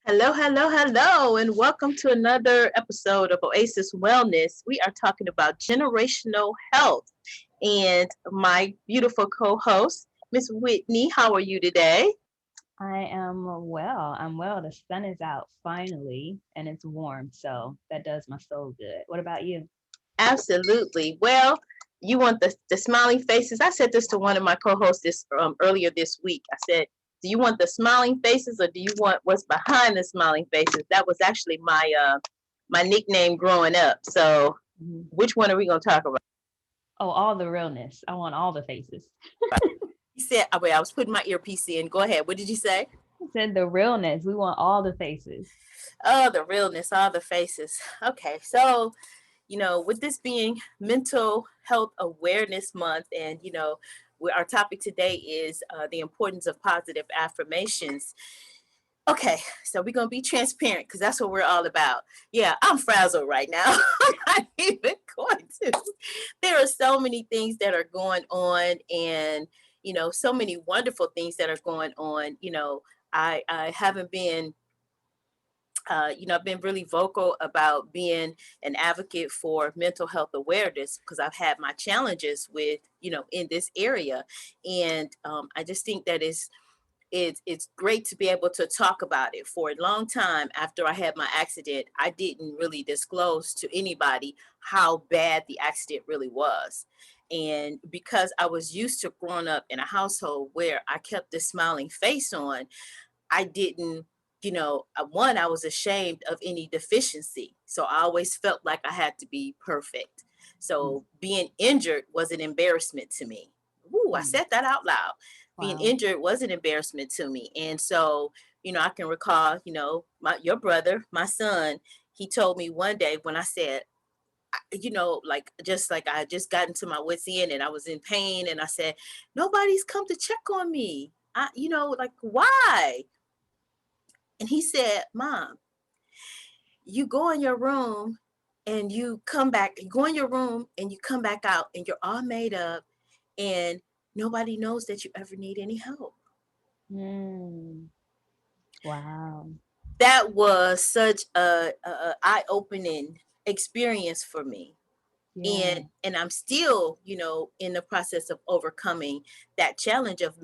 Hello, hello, hello, and welcome to another episode of Oasis Wellness. We are talking about generational health, and my beautiful co-host, Miss Whitney. How are you today? I am well. I'm well. The sun is out finally and it's warm, so that does my soul good. What about you? Absolutely. Well, you want the smiling faces. I said this to one of my co-hosts earlier this week. I said, "Do you want the smiling faces, or do you want what's behind the smiling faces?" That was actually my nickname growing up. So, Mhm. which one are we gonna talk about? Oh, all the realness. I want all the faces. He said, "Oh, wait, I was putting my earpiece in. Go ahead. What did you say?" I said the realness. We want all the faces. Oh, the realness, all the faces. Okay, so with this being Mental Health Awareness Month, and our topic today is the importance of positive affirmations. Okay, so we're gonna be transparent because that's what we're all about. Yeah, I'm frazzled right now. I'm not even going to. There are so many things that are going on, and so many wonderful things that are going on. I haven't been I've been really vocal about being an advocate for mental health awareness because I've had my challenges with, in this area. And I just think that it's great to be able to talk about it. For a long time after I had my accident, I didn't really disclose to anybody how bad the accident really was. And because I was used to growing up in a household where I kept this smiling face on, I didn't, one, I was ashamed of any deficiency. So I always felt like I had to be perfect. Mm, So being injured was an embarrassment to me. Ooh, I mm. said that out loud. Being Wow. injured was an embarrassment to me. And so, I can recall, your brother, my son, he told me one day when I said, like just like I had just got into my wits end and I was in pain, and I said, nobody's come to check on me. Like, why? And he said, Mom, you go in your room and you come back, you go in your room and you come back out and you're all made up, and nobody knows that you ever need any help. Mm. Wow. That was such a eye-opening experience for me. Yeah. And I'm still, in the process of overcoming that challenge of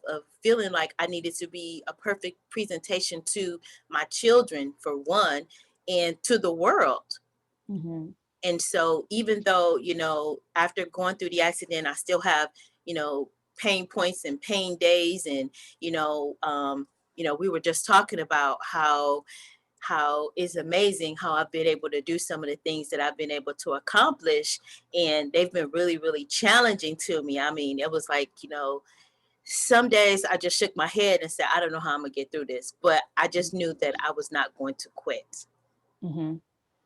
of feeling like I needed to be a perfect presentation to my children, for one, and to the world. Hmm. And so even though, after going through the accident, I still have, pain points and pain days. And, we were just talking about how it's amazing how I've been able to do some of the things that I've been able to accomplish. And they've been really, really challenging to me. I mean, it was like, some days I just shook my head and said, I don't know how I'm gonna get through this. But I just knew that I was not going to quit. Hmm.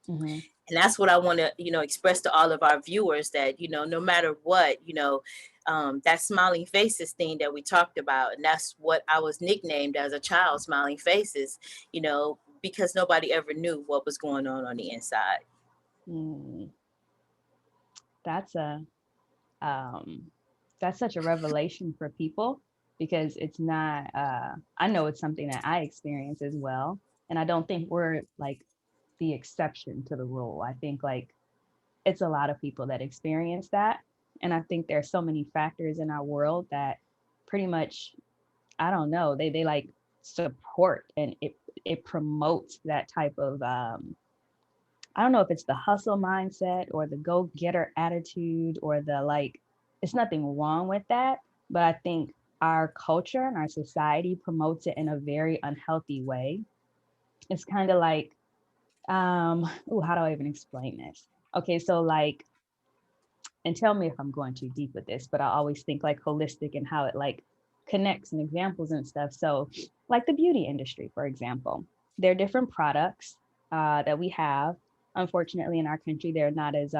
Hmm. And that's what I want to, express to all of our viewers, that, no matter what, that smiling faces thing that we talked about. And that's what I was nicknamed as a child, smiling faces, because nobody ever knew what was going on the inside. Mm. That's a um that's such a revelation for people because it's not I know it's something that I experience as well, and I don't think we're like the exception to the rule. I think like it's a lot of people that experience that, and I think there's so many factors in our world that pretty much, I don't know, they like support, and it promotes that type of I don't know if it's the hustle mindset or the go getter attitude or the like, it's nothing wrong with that. But I think our culture and our society promotes it in a very unhealthy way. It's kind of like, how do I even explain this? Okay, so like, and tell me if I'm going too deep with this, but I always think like holistic and how it like connects and examples and stuff. So, like the beauty industry, for example, there are different products that we have. Unfortunately, in our country, they're not as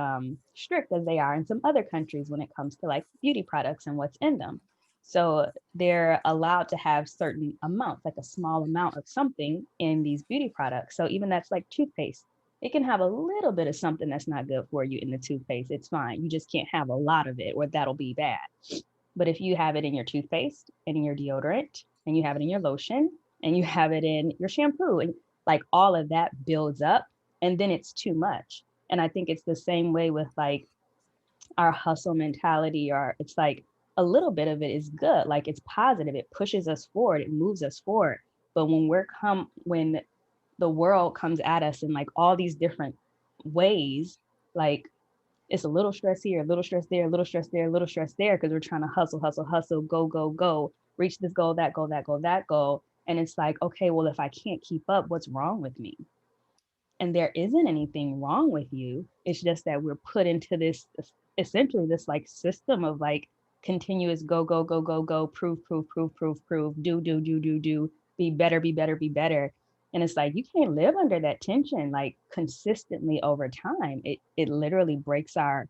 strict as they are in some other countries when it comes to like beauty products and what's in them. So they're allowed to have certain amounts, like a small amount of something in these beauty products. So even that's like toothpaste, it can have a little bit of something that's not good for you in the toothpaste. It's fine. You just can't have a lot of it or that'll be bad. But if you have it in your toothpaste and in your deodorant and you have it in your lotion, and you have it in your shampoo, and like all of that builds up, and then it's too much. And I think it's the same way with like our hustle mentality, or it's like a little bit of it is good, like it's positive, it pushes us forward, it moves us forward. But when the world comes at us in like all these different ways, like it's a little stress here, a little stress there, a little stress there, a little stress there, because we're trying to hustle, hustle, hustle, go, go, go, reach this goal, that goal, that goal, that goal. And it's like, okay, well, if I can't keep up, what's wrong with me? And there isn't anything wrong with you. It's just that we're put into this, essentially this like system of like continuous go, go, go, go, go, prove, prove, prove, prove, prove, do, be better, be better, be better. And it's like you can't live under that tension like consistently over time. It literally breaks our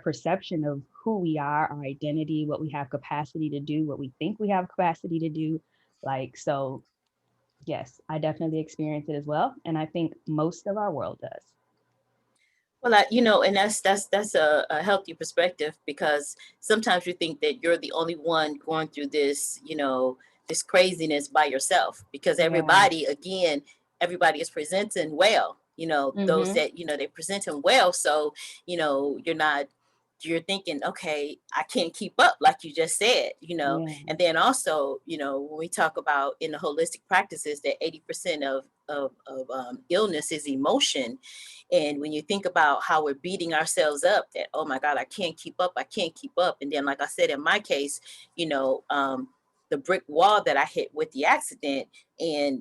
perception of who we are, our identity, what we have capacity to do, what we think we have capacity to do. Like, so yes, I definitely experience it as well. And I think most of our world does. Well, and that's a healthy perspective, because sometimes you think that you're the only one going through this, this craziness by yourself, because Yeah. everybody is presenting well, those Mm-hmm. that, they present them well. So, you're thinking, okay, I can't keep up, like you just said, Yeah. and then also, when we talk about in the holistic practices that 80% of illness is emotion. And when you think about how we're beating ourselves up, that, oh my God, I can't keep up, I can't keep up. And then, like I said, in my case, the brick wall that I hit with the accident, and,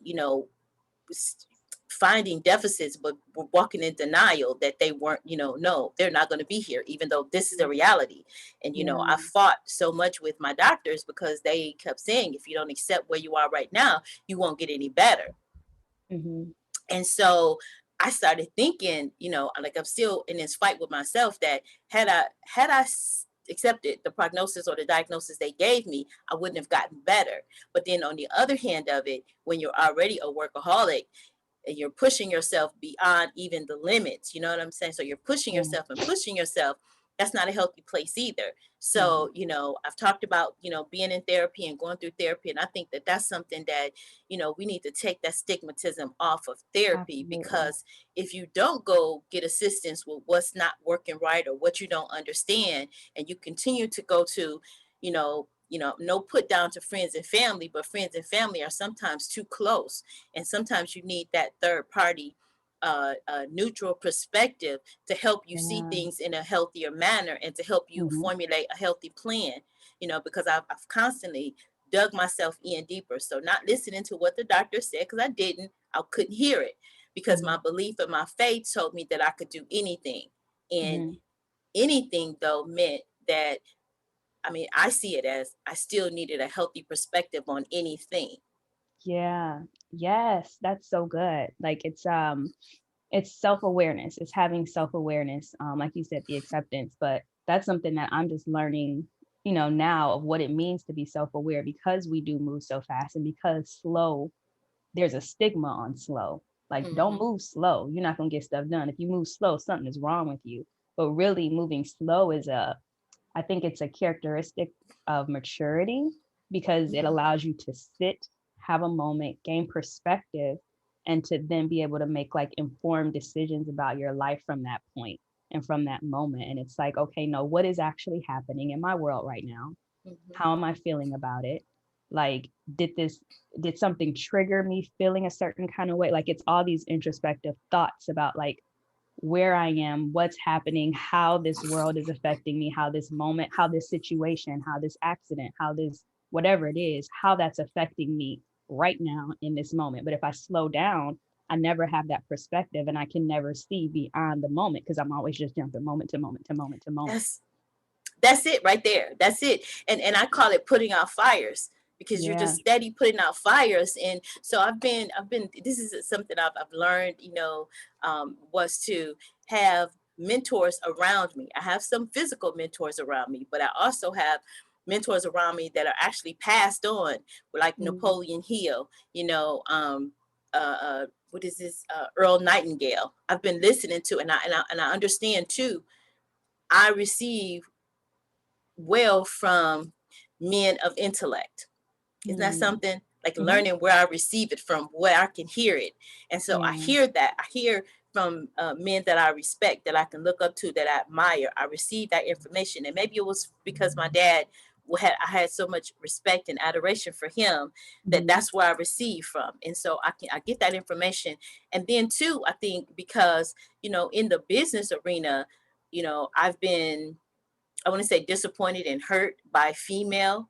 finding deficits, but walking in denial that they weren't, no, they're not going to be here, even though this is the reality. And, Yeah. I fought so much with my doctors, because they kept saying, if you don't accept where you are right now, you won't get any better. Mm-hmm. And so I started thinking, like I'm still in this fight with myself, that had I accepted the prognosis or the diagnosis they gave me, I wouldn't have gotten better. But then on the other hand of it, when you're already a workaholic and you're pushing yourself beyond even the limits, you know what I'm saying? So you're pushing Yeah. yourself and pushing yourself. That's not a healthy place either. No. So, I've talked about, being in therapy and going through therapy. And I think that that's something that, we need to take that stigmatism off of therapy, Absolutely. because if you don't go get assistance with what's not working right or what you don't understand, and you continue to go to, no put down to friends and family, but friends and family are sometimes too close. And sometimes you need that third party, neutral perspective to help you see Yeah. things in a healthier manner, and to help you Mm-hmm. formulate a healthy plan, because I've constantly dug myself in deeper. So not listening to what the doctor said, because I couldn't hear it, because Mm-hmm. my belief and my faith told me that I could do anything. And Mm-hmm. anything, though, meant that, I mean, I see it as I still needed a healthy perspective on anything. Yeah. Yes, that's so good. Like it's self-awareness. It's having self-awareness. Like you said, the acceptance, but that's something that I'm just learning, now of what it means to be self-aware, because we do move so fast, and because slow, there's a stigma on slow. Like, don't Mm-hmm. move slow. You're not gonna get stuff done. If you move slow, something is wrong with you. But really moving slow is I think it's a characteristic of maturity, because it Mm-hmm. allows you to sit, have a moment, gain perspective, and to then be able to make like informed decisions about your life from that point and from that moment. And it's like, okay, no, what is actually happening in my world right now? Mm-hmm. How am I feeling about it? Like, did something trigger me feeling a certain kind of way? Like, it's all these introspective thoughts about like where I am, what's happening, how this world is affecting me, how this moment, how this situation, how this accident, how this whatever it is, how that's affecting me right now in this moment. But if I slow down, I never have that perspective, and I can never see beyond the moment, because I'm always just jumping moment to moment to moment to moment. That's That's it right there. That's it. And I call it putting out fires, because you're Yeah. just steady putting out fires. And so I've been this is something I've learned, was to have mentors around me. I have some physical mentors around me, but I also have mentors around me that are actually passed on, like Mm, Napoleon Hill, what is this, Earl Nightingale. I've been listening to, and I understand too. I receive well from men of intellect. Isn't that mm, something? like Hmm. learning where I receive it from, where I can hear it. And so I Yeah. hear that. I hear from men that I respect, that I can look up to, that I admire. I receive that information. And maybe it was because my dad I had so much respect and adoration for him, that Hmm. that's where I receive from. And so I get that information. And then too, I think because, in the business arena, I've been, I want to say, disappointed and hurt by female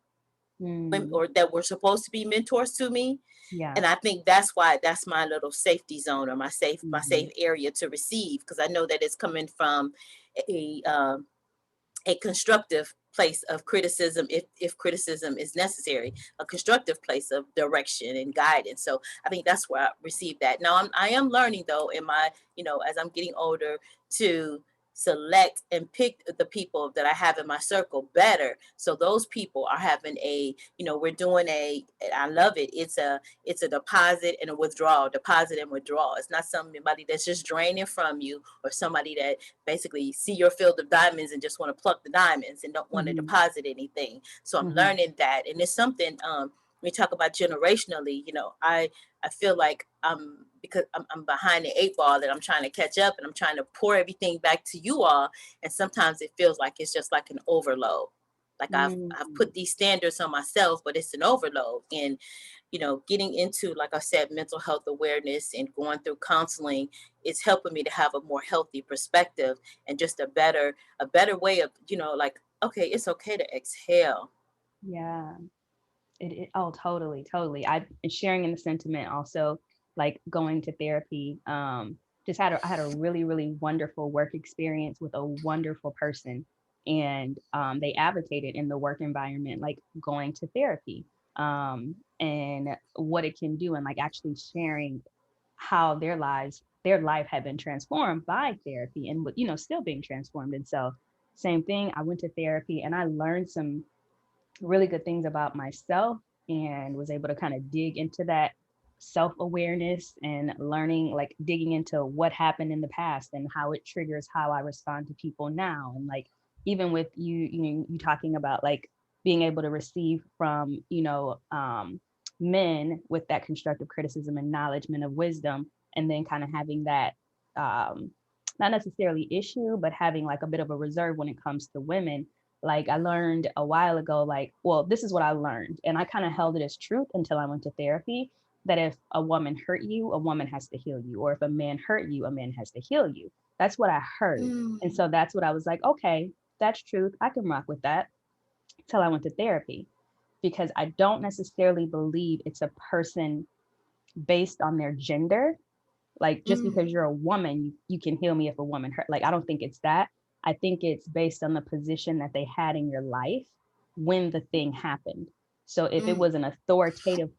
women, Mm. or that were supposed to be mentors to me. Yeah. And I think that's why that's my little safety zone, or my safe Hmm. area to receive, because I know that it's coming from a a constructive place of criticism, if criticism is necessary, a constructive place of direction and guidance. So I think that's where I received that. Now I am learning, though, in my, as I'm getting older, to select and pick the people that I have in my circle better. So those people are having we're doing I love it. It's a deposit and a withdrawal, deposit and withdrawal. It's not somebody that's just draining from you, or somebody that basically see your field of diamonds and just want to pluck the diamonds and don't want to Hmm. deposit anything. So I'm Hmm. learning that. And it's something, we talk about generationally, I feel like because I'm behind the eight ball, that I'm trying to catch up, and I'm trying to pour everything back to you all. And sometimes it feels like it's just like an overload. Like I've Mm. put these standards on myself, but it's an overload. And getting into, like I said, mental health awareness and going through counseling is helping me to have a more healthy perspective, and just a better way of, like, okay, it's okay to exhale. Yeah. Oh, totally, totally. I sharing in the sentiment also, like going to therapy. Just I had a really, really wonderful work experience with a wonderful person, and they advocated in the work environment, like going to therapy, and what it can do, and like actually sharing how their life had been transformed by therapy, and still being transformed. And so, same thing. I went to therapy, and I learned some really good things about myself, and was able to kind of dig into that self awareness, and learning, like digging into what happened in the past and how it triggers how I respond to people now. And like, even with you talking about like being able to receive from, men with that constructive criticism, acknowledgement of wisdom, and then kind of having that, um, not necessarily issue, but having like a bit of a reserve when it comes to women. Like I learned a while ago, like, well, this is what I learned. And I kind of held it as truth until I went to therapy, that if a woman hurt you, a woman has to heal you. Or if a man hurt you, a man has to heal you. That's what I heard. And Mm, so that's what I was like, okay, that's truth. I can rock with that, till I went to therapy. Because I don't necessarily believe it's a person based on their gender. Like just because mm, you're a woman, you can heal me if a woman hurt. Like I don't think it's that. I think it's based on the position that they had in your life when the thing happened. So if it mm, was an authoritative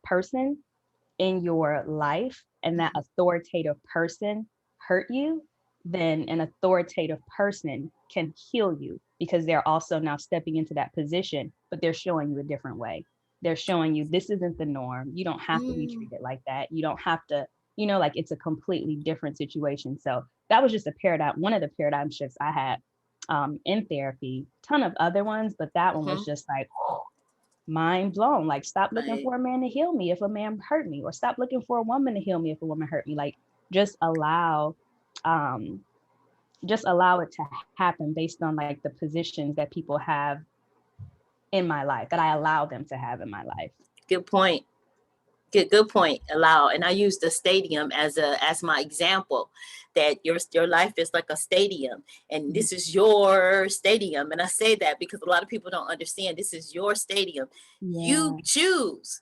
person in your life, and that mhm, authoritative person hurt you, then an authoritative person can heal you, because they're also now stepping into that position, but they're showing you a different way. They're showing you this isn't the norm. You don't have to be mm. treated like that. You don't have to, like it's a completely different situation. So that was just one of the paradigm shifts I had, in therapy. Ton of other ones, but that one was Mhm. just like, mind blown. Like, stop looking Right. for a man to heal me if a man hurt me, or stop looking for a woman to heal me if a woman hurt me. Like, just allow, um, just allow it to happen based on like the positions that people have in my life, that I allow them to have in my life. Good point. Good point. Allow. And I use the stadium as my example, that your life is like a stadium, and Mhm. this is your stadium. And I say that because a lot of people don't understand, this is your stadium. You Yeah, choose.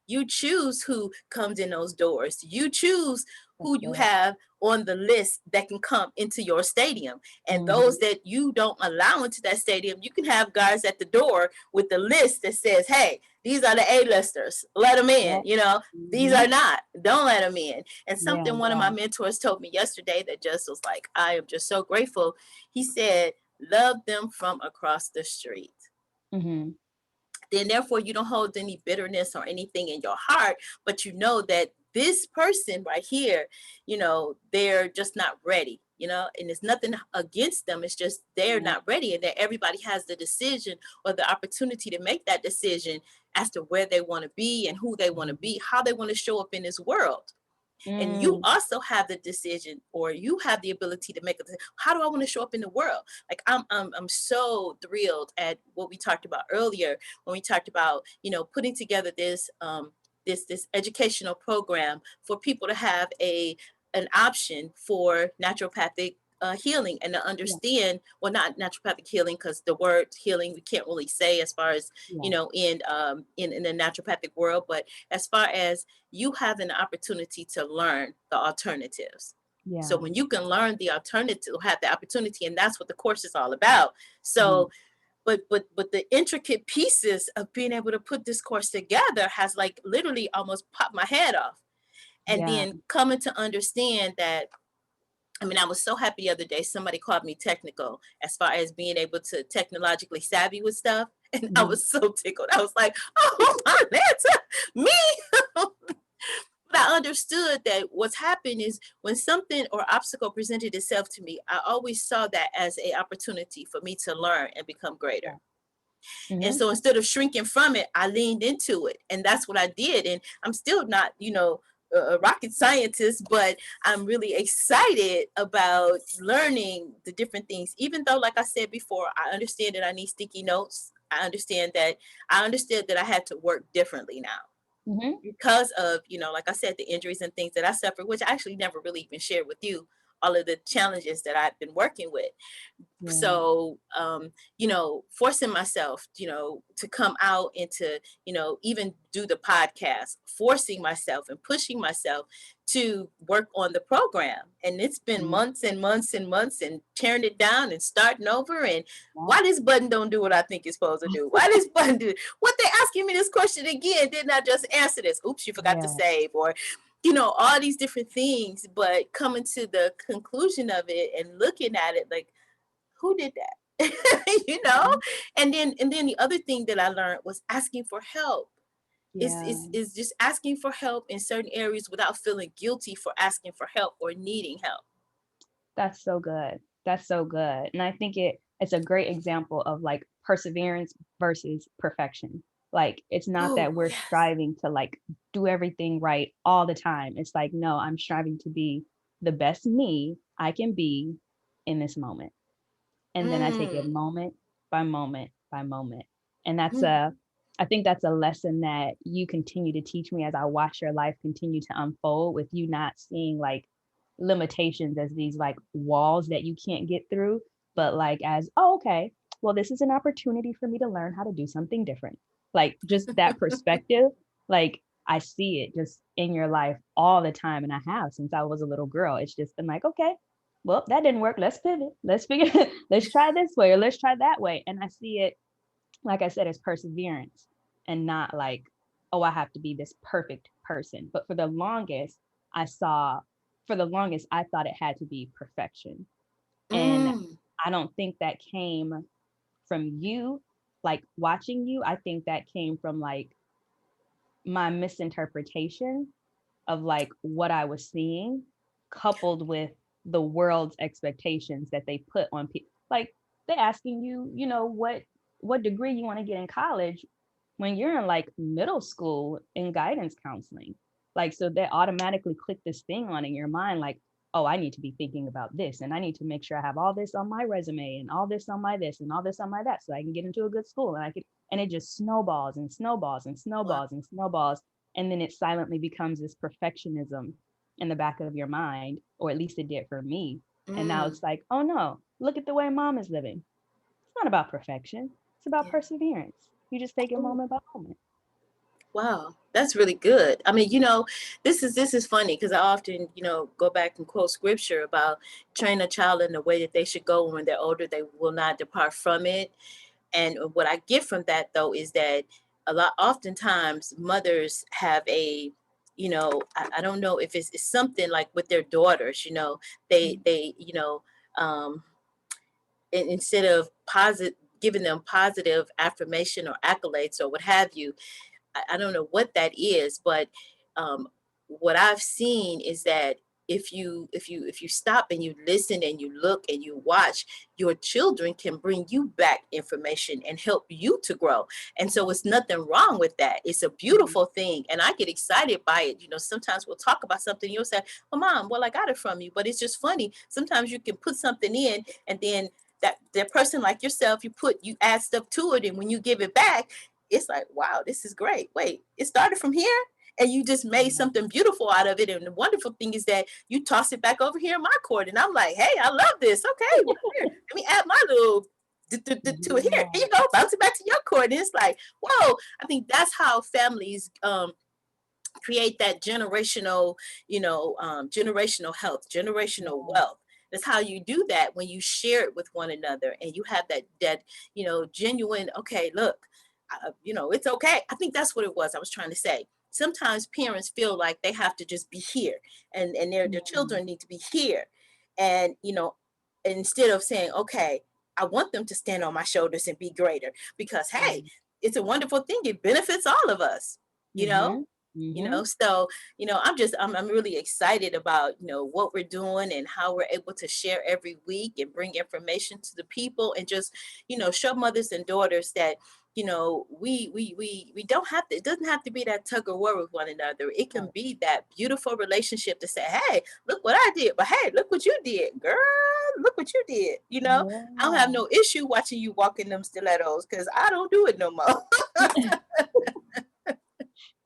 You choose who comes in those doors. You choose that's who you it. have on the list that can come into your stadium. And those Hmm. that you don't allow into that stadium, you can have guards at the door with the list that says, hey, these are the A-listers. Let them in. Yep. These Hmm. are not. Don't let them in. And Yeah, something one of my yeah. mentors told me yesterday that just was like, I am just so grateful. He said, love them from across the street. Hmm. Then therefore you don't hold any bitterness or anything in your heart, but you know that this person right here, they're just not ready, and it's nothing against them. It's just they're Yeah. not ready, and that everybody has the decision or the opportunity to make that decision, as to where they want to be and who they want to be, how they want to show up in this world. And you Mm, also have the decision, or you have the ability to make a decision. How do I want to show up in the world? Like I'm so thrilled at what we talked about earlier when we talked about, putting together this educational program for people to have an option for naturopathic healing, and to yeah, understand, well, not naturopathic healing, because the word healing we can't really say as far as, yeah, in the naturopathic world, but as far as you have an opportunity to learn the alternatives. So yeah. when you can learn the alternative, have the opportunity, and that's what the course is all about. Mhm. So, but the intricate pieces of being able to put this course together has like literally almost popped my head off. And Yeah. then coming to understand that, I mean, I was so happy the other day, somebody called me technical as far as being able to technologically savvy with stuff. And I Mhm. was so tickled. I was like, oh, that's me. But I understood that what's happened is when something or obstacle presented itself to me, I always saw that as an opportunity for me to learn and become greater. Yeah. And Mhm. so instead of shrinking from it, I leaned into it. And that's what I did. And I'm still not, a rocket scientist, but I'm really excited about learning the different things. Even though, like I said before, I understand that I need sticky notes. I understood that I had to work differently now Mhm. because of, like I said, the injuries and things that I suffered, which I actually never really even shared with you, all of the challenges that I've been working with. Yeah. So forcing myself, to come out and to, even do the podcast, forcing myself and pushing myself to work on the program. And it's been Mhm. months and months and months, and tearing it down and starting over. And Yeah. why this button don't do what I think it's supposed to do? Why this button do what? They asking me this question again, didn't I just answer this? Oops, you forgot to Yeah. save. Or all these different things. But coming to the conclusion of it and looking at it like, who did that? you know Mhm. and then the other thing that I learned was asking for help. is Yeah. is is just asking for help in certain areas without feeling guilty for asking for help or needing help. That's so good. That's so good. And I think it's a great example of like perseverance versus perfection. Like it's not Oh that we're yes. striving to like do everything right all the time. It's like, no, I'm striving to be the best me I can be in this moment. And then I take it mm, moment by moment by moment. And that's mm, a I think that's a lesson that you continue to teach me as I watch your life continue to unfold, with you not seeing like limitations as these like walls that you can't get through, but like as, oh, okay, well, this is an opportunity for me to learn how to do something different. Like just that perspective, like I see it just in your life all the time. And I have since I was a little girl. It's just been like, okay, well, that didn't work. Let's pivot. Let's figure, let's try this way or let's try that way. And I see it, like I said, as perseverance and not like, oh, I have to be this perfect person. But I saw, for the longest, I thought it had to be perfection. And mm, I don't think that came from you, like watching you. I think that came from like my misinterpretation of like what I was seeing, coupled with the world's expectations that they put on people. Like they asking you, what degree you want to get in college when you're in like middle school in guidance counseling. Like so they automatically click this thing on in your mind like, oh, I need to be thinking about this and I need to make sure I have all this on my resume and all this on my this and all this on my that so I can get into a good school and I could, and it just snowballs and snowballs and wow. snowballs and snowballs, and then it silently becomes this perfectionism in the back of your mind, or at least it did for me. And now mm, it's like, oh no, look at the way mom is living. It's not about perfection, it's about yeah. perseverance. You just take it Ooh, moment by moment. wow, that's really good. I mean, this is funny because I often, go back and quote scripture about train a child in the way that they should go, and when they're older they will not depart from it. And what I get from that though is that oftentimes mothers have I don't know if it's something like with their daughters, they um, instead of giving them positive affirmation or accolades or what have you. I don't know what that is, but um, what I've seen is that if you stop and you listen and you look and you watch, your children can bring you back information and help you to grow. And so it's nothing wrong with that. It's a Mhm. beautiful thing, and I get excited by it. Sometimes we'll talk about something, you'll say, well, Mom, well, I got it from you. But it's just funny, sometimes you can put something in, and then that person like yourself, you add stuff to it, and when you give it back, it's like, wow, this is great. Wait, it started from here, and you just made Yeah. something beautiful out of it. And the wonderful thing is that you toss it back over here in my court, and I'm like, hey, I love this. Okay, well, here, let me add my little to it. Here Yeah. you go, bounce it back to your court. And it's like, whoa, I think that's how families create that generational, generational health, generational Yeah. wealth. That's how you do that, when you share it with one another and you have that genuine, okay, look, it's okay. I think that's what it was I was trying to say. Sometimes parents feel like they have to just be here, and their Mhm. children need to be here. And instead of saying, okay, I want them to stand on my shoulders and be greater, because hey, Mhm. it's a wonderful thing. It benefits all of us, you know? Mhm. Mhm. So I'm really excited about what we're doing and how we're able to share every week and bring information to the people, and just show mothers and daughters that we don't have to, it doesn't have to be that tug of war with one another. It can Right. be that beautiful relationship to say, hey, look what I did, but hey, look what you did, girl. Look what you did. I don't have Yeah. no issue watching you walk in them stilettos, because I don't do it no more.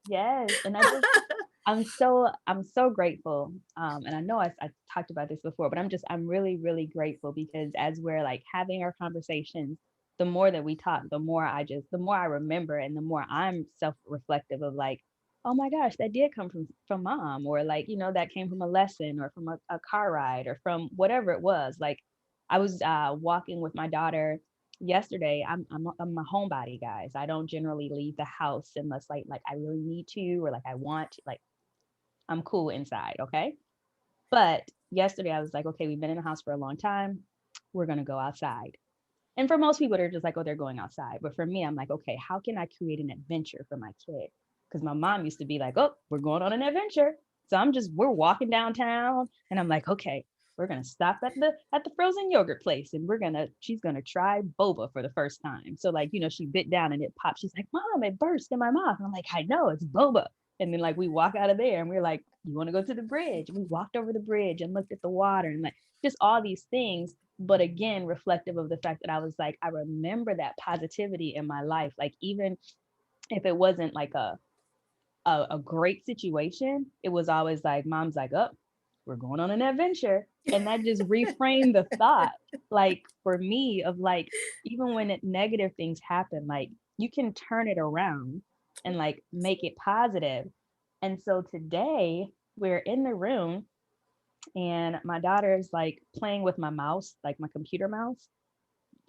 Yes, and I'm so grateful. And I know I talked about this before, but I'm really, really grateful because as we're like having our conversations, the more that we talk, the more I remember and the more I'm self-reflective of like, oh my gosh, that did come from mom, or like, that came from a lesson or from a car ride or from whatever it was. Like I was walking with my daughter yesterday. I'm a homebody, guys. I don't generally leave the house unless like I really need to, or like I want to. Like I'm cool inside, okay? But yesterday I was like, okay, we've been in the house for a long time. We're gonna go outside. And for most people, they're just like, oh, they're going outside. But for me, I'm like, okay, how can I create an adventure for my kid? Because my mom used to be like, oh, we're going on an adventure. So we're walking downtown, and I'm like, okay, we're gonna stop at the frozen yogurt place, and she's gonna try boba for the first time. So like, she bit down and it popped. She's like, Mom, it burst in my mouth. And I'm like, I know, it's boba. And then like we walk out of there and we're like, you want to go to the bridge? We walked over the bridge and looked at the water and like just all these things, but again reflective of the fact that I was like, I remember that positivity in my life, like even if it wasn't like a great situation, it was always like mom's like, oh, we're going on an adventure, and that just reframed the thought, like for me, of like even when negative things happen, like you can turn it around and like make it positive. And so today we're in the room and my daughter is like playing with my mouse, like my computer mouse,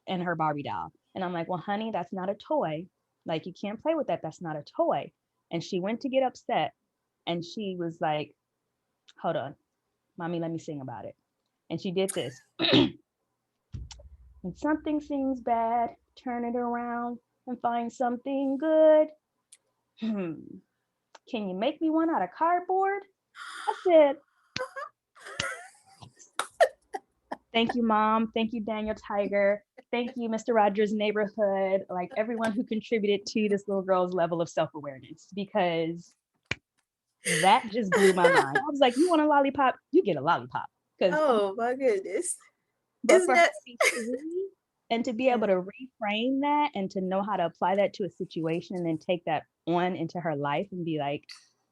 and her Barbie doll. And I'm like, well, honey, that's not a toy. Like, you can't play with that. That's not a toy. And she went to get upset and she was like, hold on, mommy, let me sing about it. And she did this. When something seems bad, turn it around and find something good. Hmm. Can you make me one out of cardboard? I said, thank you, Mom. Thank you, Daniel Tiger. Thank you, Mr. Rogers' neighborhood. Like everyone who contributed to this little girl's level of self awareness, because that just blew my mind. I was like, you want a lollipop? You get a lollipop. Because, Oh my goodness. but Isn't for her that to be 3 and to be yeah. able to reframe that and to know how to apply that to a situation and then take that on into her life and be like,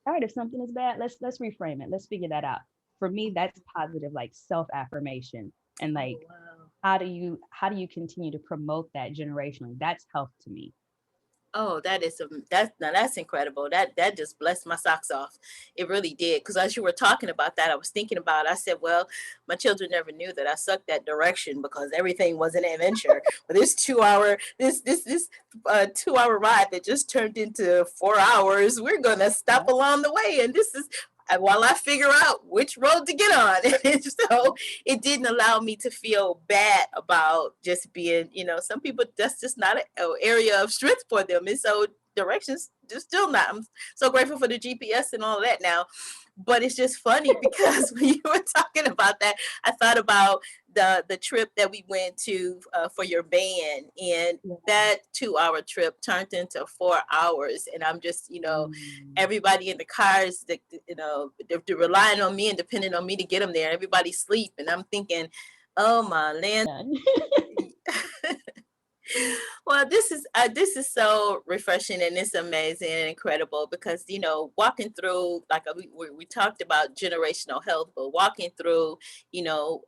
all right, if something is bad, let's reframe it. Let's figure that out. For me, that's positive, like self affirmation. And Oh like wow. how do you continue to promote that generationally? That's health to me. Oh, that's incredible. That just blessed my socks off. It really did. Because as you were talking about that, I was thinking about. I said, well, my children never knew that I sucked that direction, because everything was an adventure. But this 2 hour ride that just turned into 4 hours, we're gonna stop Yep. along the way, and this is while I figure out which road to get on. And so Yep. it didn't allow me to feel bad about just being, some people, that's just not an area of strength for them. And so directions just still not. I'm so grateful for the GPS and all of that now. But it's just funny because when you were talking about that, I thought about the trip that we went to for your band, and Yeah. that 2 hour trip turned into 4 hours. And I'm just, Mm. everybody in the cars, they're relying on me and depending on me to get them there. Everybody's sleep, and I'm thinking, oh my land. Done. Well, this is so refreshing, and it's amazing and incredible because walking through, like we talked about generational health, but walking through, you know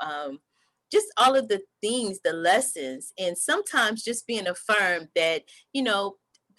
just all of the things, the lessons, and sometimes just being affirmed that you know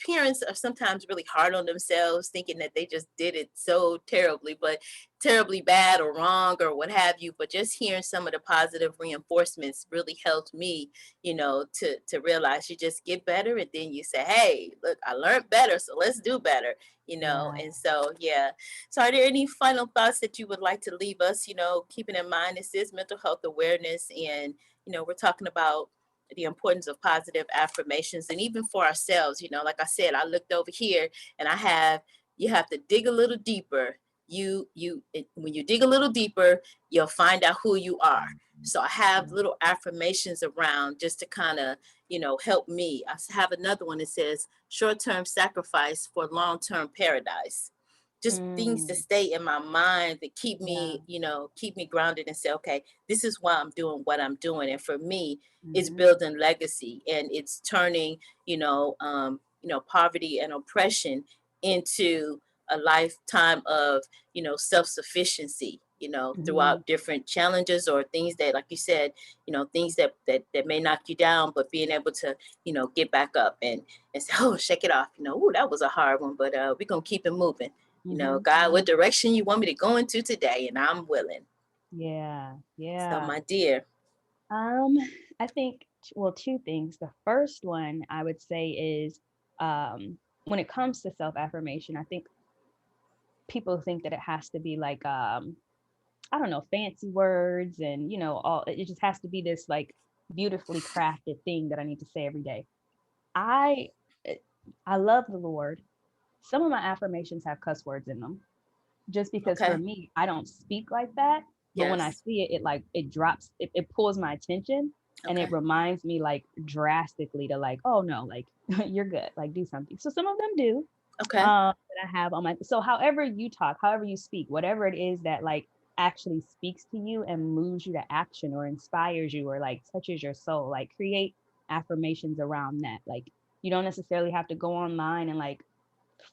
parents are sometimes really hard on themselves, thinking that they just did it so terribly, but terribly bad or wrong or what have you. But just hearing some of the positive reinforcements really helped me, to realize you just get better, and then you say, hey, look, I learned better, so let's do better. Yeah. And so, yeah. So are there any final thoughts that you would like to leave us, keeping in mind this is mental health awareness, and we're talking about the importance of positive affirmations, and even for ourselves, like I said, I looked over here, and you have to dig a little deeper. When you dig a little deeper, you'll find out who you are. So I have little affirmations around just to kind of, help me. I have another one that says short-term sacrifice for long-term paradise. Just things to Mm. stay in my mind that keep Yeah. me, keep me grounded and say, okay, this is why I'm doing what I'm doing. And for me, it's Hmm. building legacy, and it's turning, poverty and oppression into a lifetime of, self-sufficiency, Hmm. throughout different challenges or things that, like you said, things that may knock you down, but being able to, get back up and say, oh, shake it off, oh, that was a hard one, but we're gonna keep it moving. Hmm. God, Hmm. what direction you want me to go into today? And I'm willing. Yeah. So, Yeah. my dear. Um, I think, well, two things. The first one I would say is, when it comes to self-affirmation, I think people think that it has to be like, I don't know, fancy words and, all it just has to be this like beautifully crafted thing that I need to say every day. I eh, I love the Lord. Some of my affirmations have cuss words in them just because for Okay. me, I don't speak like that. But when I Yes. see it, it drops, it pulls my attention and it Okay. reminds me like drastically to like, oh no, like you're good, like do something. So some of them do, Okay. that I have on my, so however you talk, however you speak, whatever it is that like actually speaks to you and moves you to action or inspires you or like touches your soul, like create affirmations around that. Like you don't necessarily have to go online and like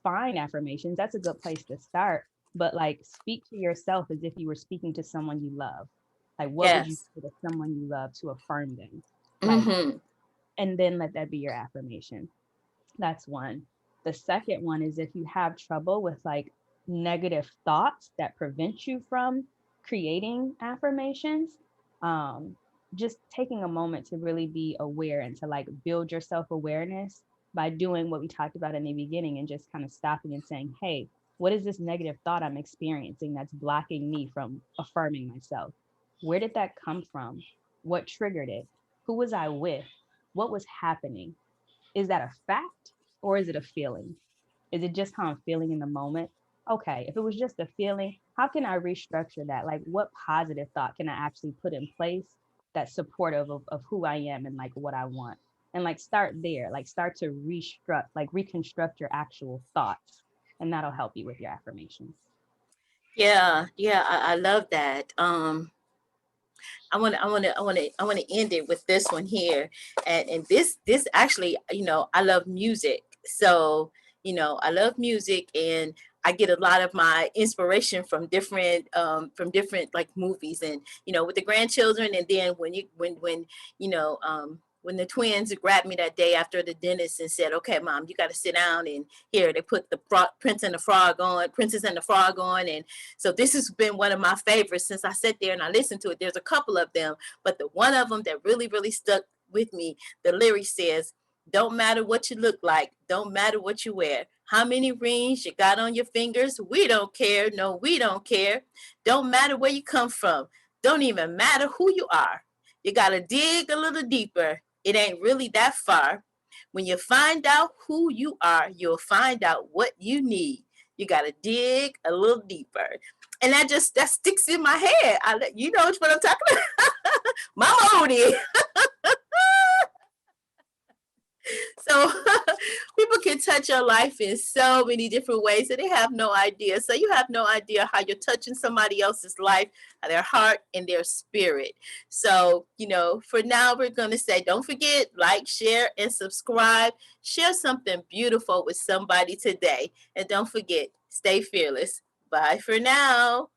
find affirmations. That's a good place to start. But like speak to yourself as if you were speaking to someone you love. Like what would you Yes. say to someone you love to affirm them? Like, Mm-hmm. and then let that be your affirmation. That's one. The second one is if you have trouble with like negative thoughts that prevent you from creating affirmations, um, just taking a moment to really be aware and to like build your self awareness by doing what we talked about in the beginning and just kind of stopping and saying, hey, what is this negative thought I'm experiencing that's blocking me from affirming myself? Where did that come from? What triggered it? Who was I with? What was happening? Is that a fact or is it a feeling? Is it just how I'm feeling in the moment? Okay, if it was just a feeling, how can I restructure that? Like, what positive thought can I actually put in place that's supportive of who I am and like what I want? And like start there, like start to reconstruct your actual thoughts. And that'll help you with your affirmations. Yeah. Yeah. I love that. I want to end it with this one here, and this actually, I love music, so I love music, and I get a lot of my inspiration from different like movies, and with the grandchildren, and then when the twins grabbed me that day after the dentist and said, okay, mom, you got to sit down, and here they put the Princess and the Frog on, and so this has been one of my favorites since I sat there and I listened to it. There's a couple of them, but the one of them that really, really stuck with me, the lyric says, don't matter what you look like, don't matter what you wear, how many rings you got on your fingers, we don't care, no, we don't care. Don't matter where you come from, don't even matter who you are. You gotta dig a little deeper, it ain't really that far. When you find out who you are, you'll find out what you need. You got to dig a little deeper. And that sticks in my head. You know what I'm talking about. Mama Odie. So people can touch your life in so many different ways and they have no idea. So you have no idea how you're touching somebody else's life, their heart and their spirit. So, for now, we're going to say, don't forget, like, share, and subscribe. Share something beautiful with somebody today. And don't forget, stay fearless. Bye for now.